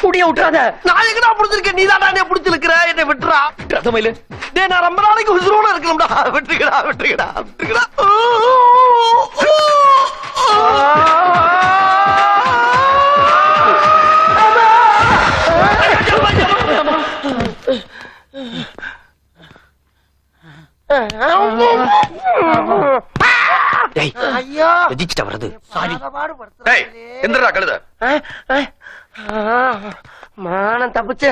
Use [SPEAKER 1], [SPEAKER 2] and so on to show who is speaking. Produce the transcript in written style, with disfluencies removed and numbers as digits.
[SPEAKER 1] முடிய விட்டுறாத.
[SPEAKER 2] நான் எங்கடா புடிச்சிருக்கேன், நீதான்டா என்ன புடிச்சிருக்கிற, என்னை விட்டுறா.
[SPEAKER 1] ரதமயில
[SPEAKER 2] டேய் நான் ரொம்ப நாளைக்கு உசுரோட இருக்கணும்டா. விட்டுக்கடா விட்டுக்கடா விட்டுக்கடா. ஐயோ
[SPEAKER 1] எதிச்சிட்ட வருது. சாரி.
[SPEAKER 2] டேய் எந்திரடா கழுத.
[SPEAKER 1] மானம் தப்பிச்சு